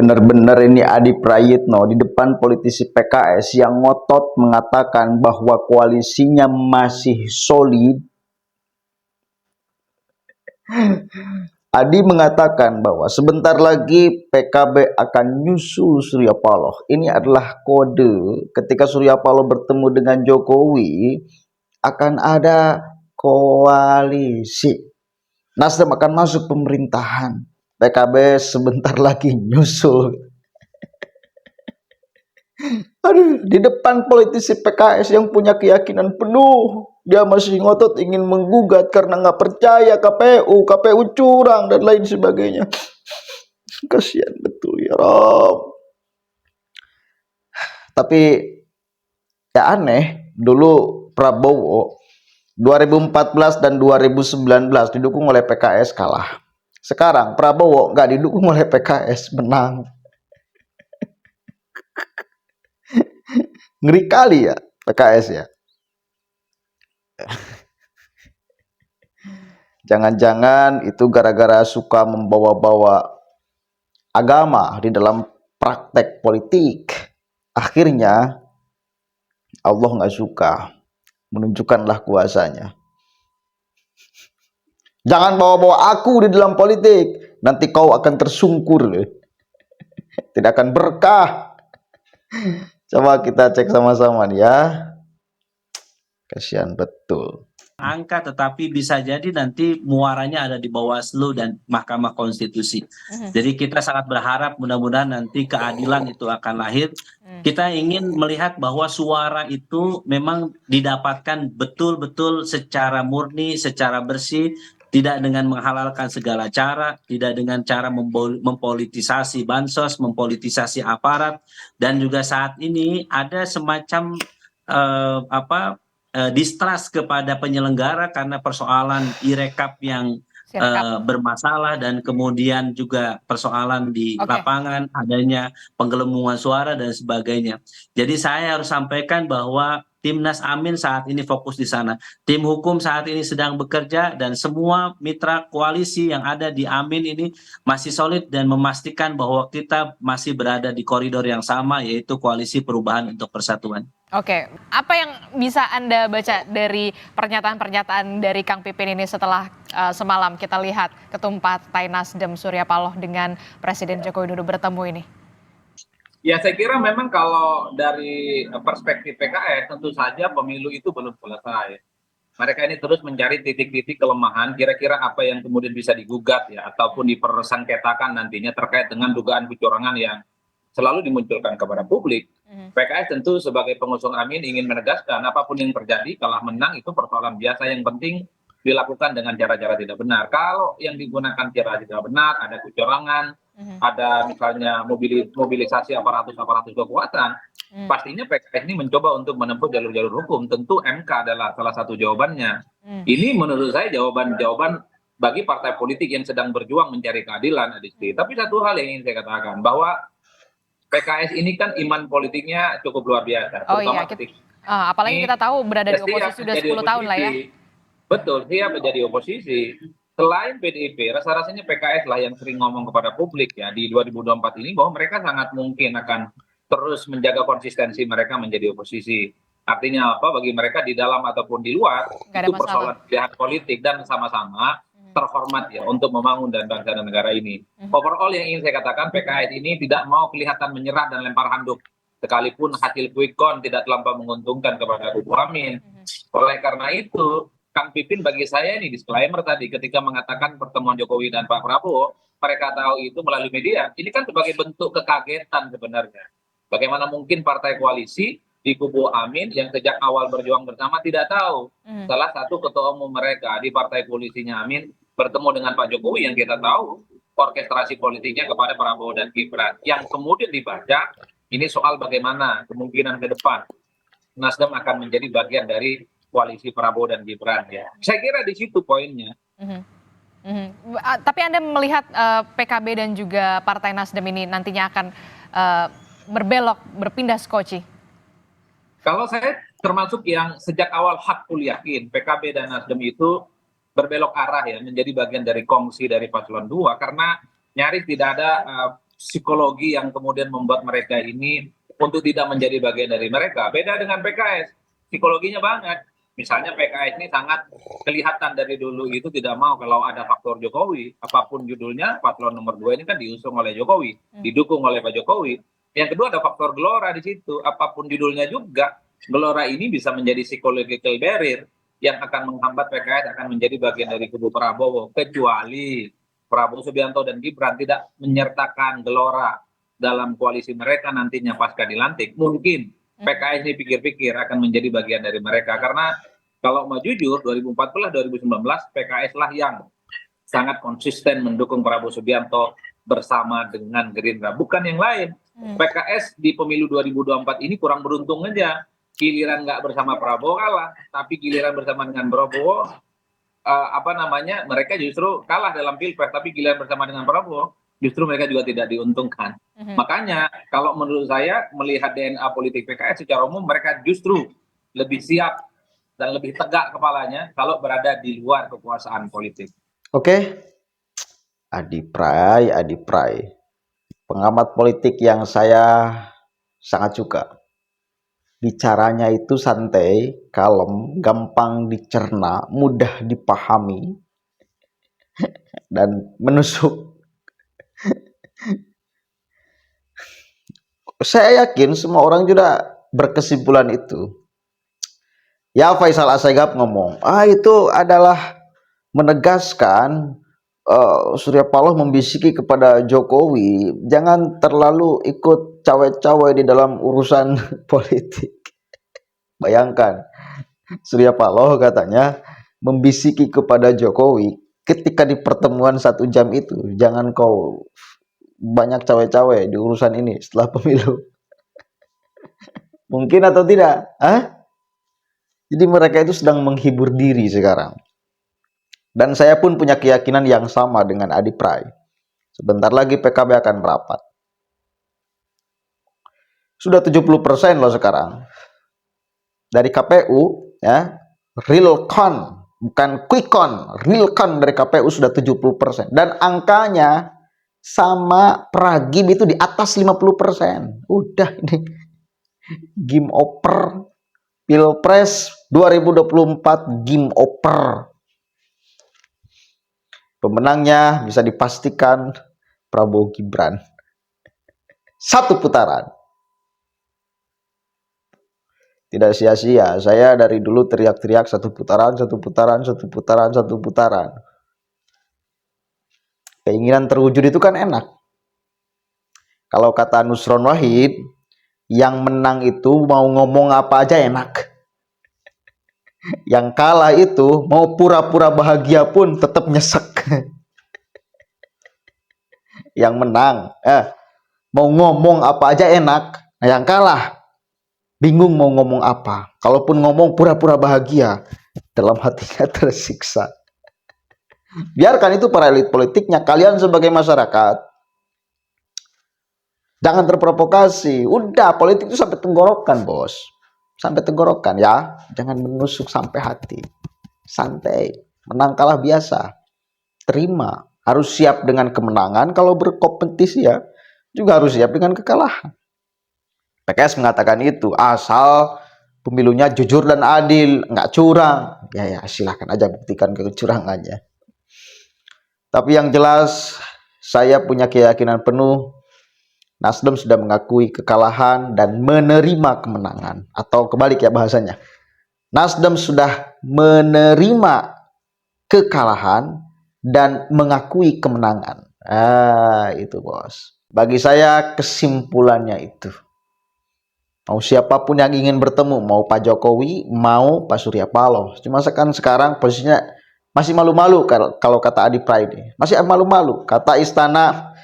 benar-benar ini Adi Prayitno di depan politisi PKS yang ngotot mengatakan bahwa koalisinya masih solid. Adi mengatakan bahwa sebentar lagi PKB akan nyusul Surya Paloh. Ini adalah kode ketika Surya Paloh bertemu dengan Jokowi akan ada koalisi. Nasdem akan masuk pemerintahan. PKB sebentar lagi nyusul. Aduh, di depan politisi PKS yang punya keyakinan penuh, dia masih ngotot ingin menggugat karena nggak percaya KPU curang dan lain sebagainya. Kasihan betul ya Rob. Tapi ya aneh, dulu Prabowo 2014 dan 2019 didukung oleh PKS kalah. Sekarang Prabowo nggak didukung oleh PKS, menang. Ngeri kali ya PKS ya. Jangan-jangan itu gara-gara suka membawa-bawa agama di dalam praktek politik. Akhirnya Allah nggak suka, menunjukkanlah kuasanya. Jangan bawa-bawa aku di dalam politik, nanti kau akan tersungkur. Tidak akan berkah. Coba kita cek sama-sama nih ya. Kasihan betul. Angka, tetapi bisa jadi nanti muaranya ada di Bawaslu dan Mahkamah Konstitusi. Jadi kita sangat berharap mudah-mudahan nanti keadilan itu akan lahir. Kita ingin melihat bahwa suara itu memang didapatkan betul-betul secara murni, secara bersih, tidak dengan menghalalkan segala cara, tidak dengan cara mempolitisasi bansos, mempolitisasi aparat, dan juga saat ini ada semacam distrust kepada penyelenggara karena persoalan e-rekap yang bermasalah dan kemudian juga persoalan di lapangan, adanya penggelembungan suara dan sebagainya. Jadi saya harus sampaikan bahwa Timnas Amin saat ini fokus di sana. Tim hukum saat ini sedang bekerja dan semua mitra koalisi yang ada di Amin ini masih solid dan memastikan bahwa kita masih berada di koridor yang sama, yaitu Koalisi Perubahan untuk Persatuan. Oke, apa yang bisa Anda baca dari pernyataan-pernyataan dari Kang Pipin ini setelah semalam kita lihat Ketum Partai Nasdem Surya Paloh dengan Presiden Joko Widodo bertemu ini? Ya, saya kira memang kalau dari perspektif PKS tentu saja pemilu itu belum selesai. Mereka ini terus mencari titik-titik kelemahan, kira-kira apa yang kemudian bisa digugat ya ataupun dipersengketakan nantinya terkait dengan dugaan kecurangan yang selalu dimunculkan kepada publik. PKS tentu sebagai pengusung Amin ingin menegaskan apapun yang terjadi, kalah menang itu persoalan biasa, yang penting dilakukan dengan cara-cara tidak benar. Kalau yang digunakan cara tidak benar, ada kecurangan, ada misalnya mobilisasi aparatus kekuasaan, pastinya PKS ini mencoba untuk menempuh jalur-jalur hukum. Tentu MK adalah salah satu jawabannya. Ini menurut saya jawaban bagi partai politik yang sedang berjuang mencari keadilan, Adisti. Tapi satu hal yang ingin saya katakan, bahwa PKS ini kan iman politiknya cukup luar biasa. Oh iya, apalagi kita tahu berada di oposisi sudah 10 tahun lah ya. Betul, siap menjadi oposisi. Selain PDIP, rasa-rasanya PKS lah yang sering ngomong kepada publik ya di 2024 ini bahwa mereka sangat mungkin akan terus menjaga konsistensi mereka menjadi oposisi. Artinya apa? Bagi mereka di dalam ataupun di luar itu persoalan pilihan politik dan sama-sama terhormat ya untuk membangun dan bangsa dan negara ini. Overall yang ingin saya katakan, PKS ini tidak mau kelihatan menyerah dan lempar handuk, sekalipun hasil quick count tidak terlampau menguntungkan kepada Kubu Amin. Oleh karena itu, Kang Pipin bagi saya ini disclaimer tadi ketika mengatakan pertemuan Jokowi dan Pak Prabowo, mereka tahu itu melalui media. Ini kan sebagai bentuk kekagetan sebenarnya. Bagaimana mungkin partai koalisi di kubu Amin yang sejak awal berjuang bersama tidak tahu salah satu ketua umum mereka di partai koalisinya Amin bertemu dengan Pak Jokowi yang kita tahu orkestrasi politiknya kepada Prabowo dan Gibran. Yang kemudian dibaca ini soal bagaimana kemungkinan ke depan Nasdem akan menjadi bagian dari koalisi Prabowo dan Gibran ya. Saya kira di situ poinnya. Tapi Anda melihat PKB dan juga Partai Nasdem ini nantinya akan berbelok, berpindah skoci? Kalau saya termasuk yang sejak awal hakul yakin PKB dan Nasdem itu berbelok arah ya menjadi bagian dari kongsi dari paslon 2 karena nyaris tidak ada psikologi yang kemudian membuat mereka ini untuk tidak menjadi bagian dari mereka. Beda dengan PKS, psikologinya banget. Misalnya PKS ini sangat kelihatan dari dulu itu tidak mau kalau ada faktor Jokowi, apapun judulnya, paslon nomor 2 ini kan diusung oleh Jokowi, didukung oleh Pak Jokowi. Yang kedua ada faktor gelora di situ, apapun judulnya juga, gelora ini bisa menjadi psychological barrier yang akan menghambat PKS akan menjadi bagian dari kubu Prabowo, kecuali Prabowo Subianto dan Gibran tidak menyertakan gelora dalam koalisi mereka nantinya pasca dilantik. Mungkin PKS ini pikir-pikir akan menjadi bagian dari mereka, karena kalau mau jujur 2014-2019 PKS lah yang sangat konsisten mendukung Prabowo Subianto bersama dengan Gerindra, bukan yang lain. PKS di pemilu 2024 ini kurang beruntung aja, giliran nggak bersama Prabowo kalah, tapi giliran bersama dengan Prabowo mereka justru kalah dalam pilpres, tapi giliran bersama dengan Prabowo justru mereka juga tidak diuntungkan. Makanya kalau menurut saya melihat DNA politik PKS secara umum, mereka justru lebih siap dan lebih tegak kepalanya kalau berada di luar kekuasaan politik. Oke, Adi Pray, pengamat politik yang saya sangat suka. Bicaranya itu santai, kalem, gampang dicerna, mudah dipahami, dan menusuk. Saya yakin semua orang juga berkesimpulan itu. Ya, Faisal Assegaf ngomong, itu adalah menegaskan Surya Paloh membisiki kepada Jokowi, jangan terlalu ikut cawe-cawe di dalam urusan politik. Bayangkan, Surya Paloh katanya membisiki kepada Jokowi ketika di pertemuan 1 jam itu, jangan kau banyak cawe-cawe di urusan ini setelah pemilu. Mungkin atau tidak? Jadi mereka itu sedang menghibur diri sekarang. Dan saya pun punya keyakinan yang sama dengan Adi Pray. Sebentar lagi PKB akan merapat. Sudah 70% loh sekarang. Dari KPU, ya, real count, bukan quick count, real count dari KPU sudah 70%. Dan angkanya sama Pragim itu di atas 50%. Udah ini game over. Pilpres 2024 game over. Pemenangnya bisa dipastikan Prabowo Gibran. 1 putaran. Tidak sia-sia, saya dari dulu teriak-teriak 1 putaran, 1 putaran, 1 putaran, 1 putaran. Keinginan terwujud itu kan enak. Kalau kata Nusron Wahid, yang menang itu mau ngomong apa aja enak. Yang kalah itu mau pura-pura bahagia pun tetap nyesek. Yang menang, mau ngomong apa aja enak. Nah, yang kalah bingung mau ngomong apa. Kalaupun ngomong pura-pura bahagia, dalam hatinya tersiksa. Biarkan itu para elit politiknya. Kalian sebagai masyarakat jangan terprovokasi. Udah, politik itu sampai tenggorokan, bos. Sampai tenggorokan ya. Jangan menusuk sampai hati. Santai. Menang kalah biasa. Terima. Harus siap dengan kemenangan. Kalau berkompetisi ya, juga harus siap dengan kekalahan. PKS mengatakan itu. Asal pemilunya jujur dan adil. Nggak curang. Ya, silahkan aja buktikan kecurangannya. Tapi yang jelas, saya punya keyakinan penuh Nasdem sudah mengakui kekalahan dan menerima kemenangan. Atau kebalik ya bahasanya. Nasdem sudah menerima kekalahan dan mengakui kemenangan. Itu bos. Bagi saya kesimpulannya itu. Mau siapapun yang ingin bertemu, mau Pak Jokowi, mau Pak Surya Paloh. Cuma sekarang posisinya masih malu-malu kalau kata Adi Pray ini. Masih malu-malu. Kata istana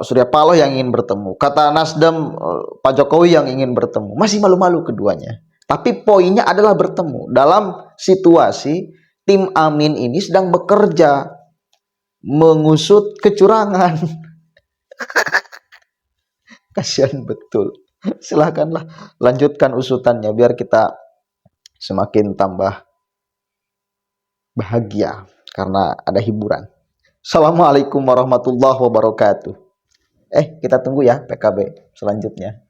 Surya Paloh yang ingin bertemu, kata Nasdem Pak Jokowi yang ingin bertemu, masih malu-malu keduanya. Tapi poinnya adalah bertemu dalam situasi tim Amin ini sedang bekerja mengusut kecurangan. Kasihan betul. Silahkanlah lanjutkan usutannya biar kita semakin tambah bahagia karena ada hiburan. Assalamualaikum warahmatullahi wabarakatuh. Kita tunggu ya PKB selanjutnya.